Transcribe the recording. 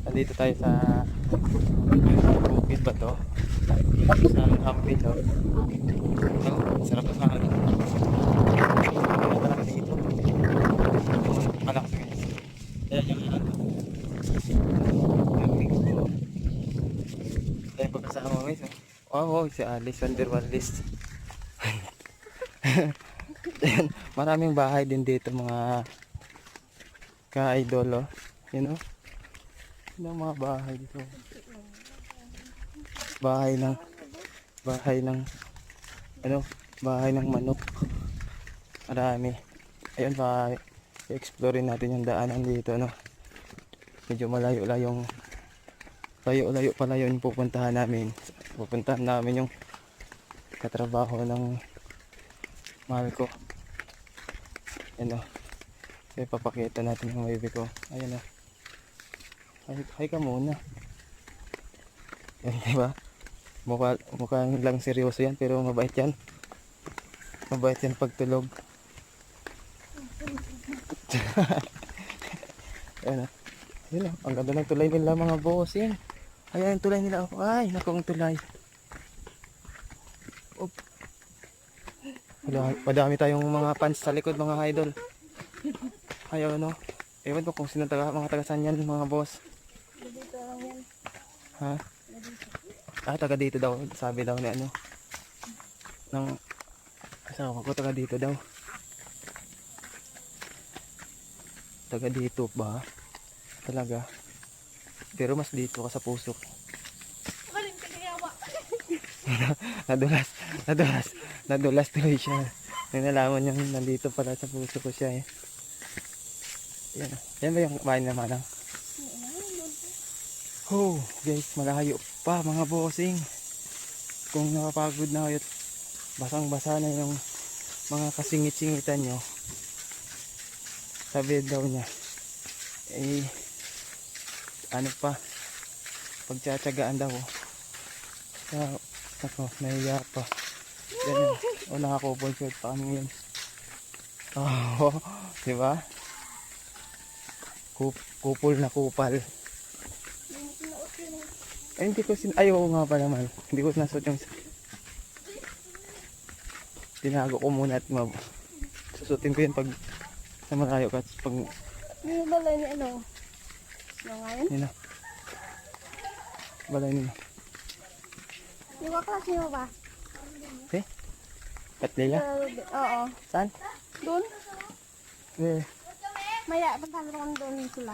Nandito tayo sa bukid ba to? Sa Hampil, no? Sarap na sa akin. Malaki dito. Malakas guys. Ayan yung ayan pagkasama guys. Oh, si Alice Vanderwalis. Ayan, maraming bahay din dito mga ka-idol, oh. You know? Yun ang mga bahay dito. Bahay ng ano, bahay ng manok. Marami. Ayun pa, i-explore natin yung daanan dito, no. Medyo malayo pala yung pupuntahan namin. Pupuntahan namin yung katrabaho ng mahal ko. Ayun, no. Kaya papakita natin yung baby ko. Ayun, no. Hi ka muna. Yan, diba? Mukhang lang seryoso yan, pero mabait yan. Mabait yan pagtulog. Ayan, yun, ang ganda ng tulay nila mga bossing. Ayan yung tulay nila. Ay, naku ang tulay. Op. Madami tayong mga fans sa likod mga idol. Ayaw, no? Ewan ko kung sino mga taga saan yan mga boss. Dito lang yan. Ha? Taga dito daw. Sabi daw ni ano. Nang asawa ko taga dito daw. Taga dito ba? Talaga. Pero mas dito ka sa puso. Nadulas tuloy siya. Nalaman niya nandito pala sa puso ko siya, eh. Yan ba yung bahay na manang? Oh, guys, malayo pa mga bossing. Kung napapagod na kayo, basang-basa na yung mga kasingit-singitan nyo. Sabi daw niya, eh, ano pa, pagtsatsagaan daw. Ako, nahiya pa. Yan yun. O, nakakupol shirt pa kami ngayon. Oh, diba? Kupol na kupal. Ay, hindi ko ayaw nga pa naman. Hindi ko nasot yung tinago ko muna at susutin ko yun pag sa malayo ka. Pag Ano balay ni ano? Ano nga yun? yun, balay nila. Yung kaklase mo ba? Okay? Katleya? Oo. Saan? Doon? Eh, Maya, pagkano doon sila.